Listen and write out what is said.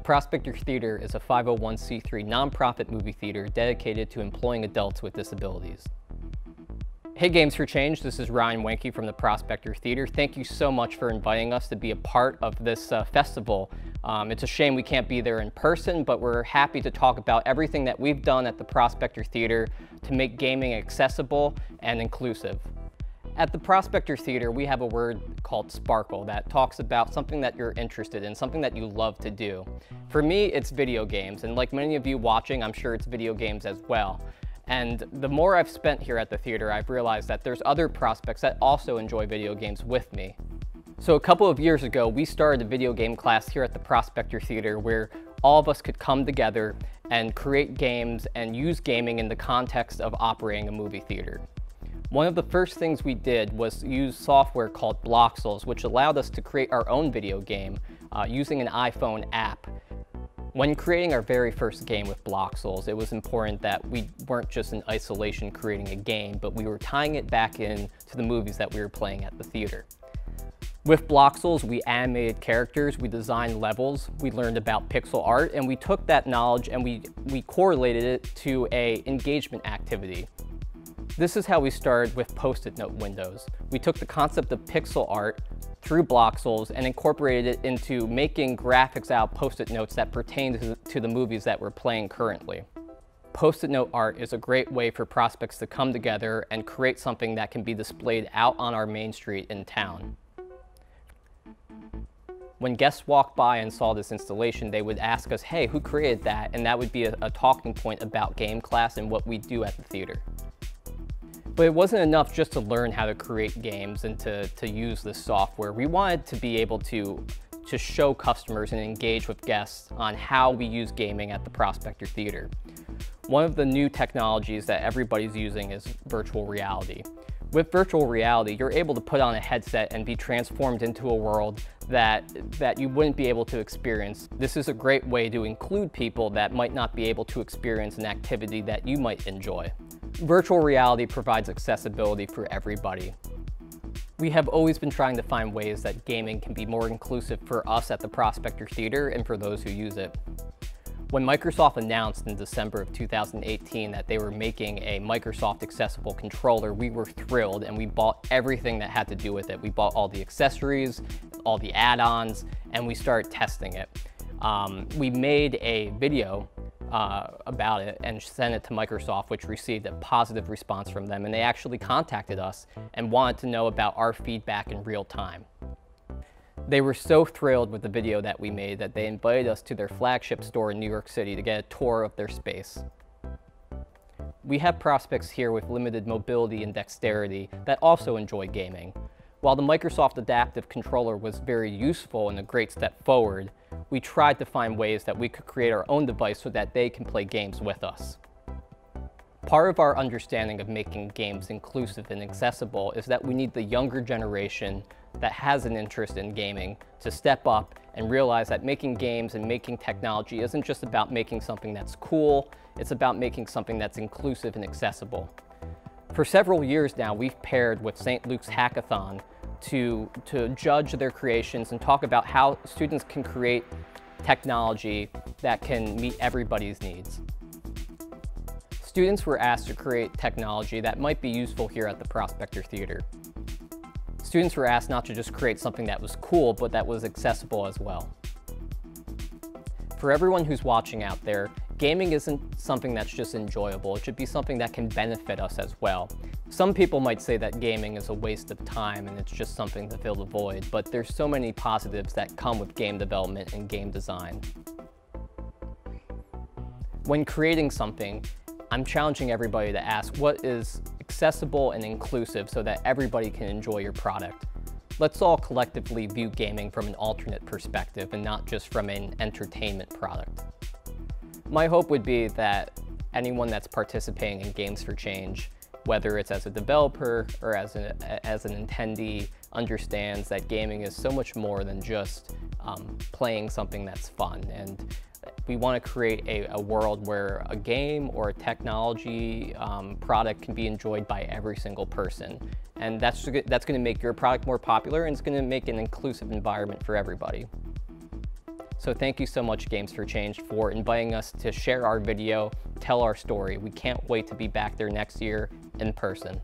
Prospector Theater is a 501c3 nonprofit movie theater dedicated to employing adults with disabilities. Hey Games for Change, this is Wenke from the Prospector Theater. Thank you so much for inviting us to be a part of this festival. It's a shame we can't be there in person, but we're happy to talk about everything that we've done at the Prospector Theater to make gaming accessible and inclusive. At the Prospector Theater, we have a word called sparkle that talks about something that you're interested in, something that you love to do. For me, it's video games, and like many of you watching, I'm sure it's video games as well. And the more I've spent here at the theater, I've realized that there's other prospects that also enjoy video games with me. So a couple of years ago, we started a video game class here at the Prospector Theater where all of us could come together and create games and use gaming in the context of operating a movie theater. One of the first things we did was use software called Bloxels, which allowed us to create our own video game using an iPhone app. When creating our very first game with Bloxels, it was important that we weren't just in isolation creating a game, but we were tying it back in to the movies that we were playing at the theater. With Bloxels, we animated characters, we designed levels, we learned about pixel art, and we took that knowledge and we correlated it to an engagement activity. This is how we started with Post-it note windows. We took the concept of pixel art through Bloxels and incorporated it into making graphics out Post-it notes that pertain to the movies that we're playing currently. Post-it note art is a great way for prospects to come together and create something that can be displayed out on our main street in town. When guests walked by and saw this installation, they would ask us, hey, who created that? And that would be a talking point about game class and what we do at the theater. But it wasn't enough just to learn how to create games and to use this software. We wanted to be able to show customers and engage with guests on how we use gaming at the Prospector Theater. One of the new technologies that everybody's using is virtual reality. With virtual reality, you're able to put on a headset and be transformed into a world that you wouldn't be able to experience. This is a great way to include people that might not be able to experience an activity that you might enjoy. Virtual reality provides accessibility for everybody. We have always been trying to find ways that gaming can be more inclusive for us at the Prospector Theater and for those who use it. When Microsoft announced in December of 2018 that they were making a Microsoft accessible controller, we were thrilled and we bought everything that had to do with it. We bought all the accessories, all the add-ons, and we started testing it. We made a video about it and sent it to Microsoft, which received a positive response from them, and they actually contacted us and wanted to know about our feedback in real time. They were so thrilled with the video that we made that they invited us to their flagship store in New York City to get a tour of their space. We have prospects here with limited mobility and dexterity that also enjoy gaming. While the Microsoft Adaptive Controller was very useful and a great step forward, we tried to find ways that we could create our own device so that they can play games with us. Part of our understanding of making games inclusive and accessible is that we need the younger generation that has an interest in gaming to step up and realize that making games and making technology isn't just about making something that's cool, it's about making something that's inclusive and accessible. For several years now, we've paired with St. Luke's Hackathon to judge their creations and talk about how students can create technology that can meet everybody's needs. Students were asked to create technology that might be useful here at the Prospector Theater. Students were asked not to just create something that was cool, but that was accessible as well. For everyone who's watching out there, gaming isn't something that's just enjoyable. It should be something that can benefit us as well. Some people might say that gaming is a waste of time and it's just something to fill the void, but there's so many positives that come with game development and game design. When creating something, I'm challenging everybody to ask what is accessible and inclusive so that everybody can enjoy your product. Let's all collectively view gaming from an alternate perspective and not just from an entertainment product. My hope would be that anyone that's participating in Games for Change, whether it's as a developer or as an attendee, understands that gaming is so much more than just playing something that's fun. And we want to create a world where a game or a technology product can be enjoyed by every single person. And that's going to make your product more popular, and it's going to make an inclusive environment for everybody. So thank you so much, Games for Change, for inviting us to share our video, tell our story. We can't wait to be back there next year in person.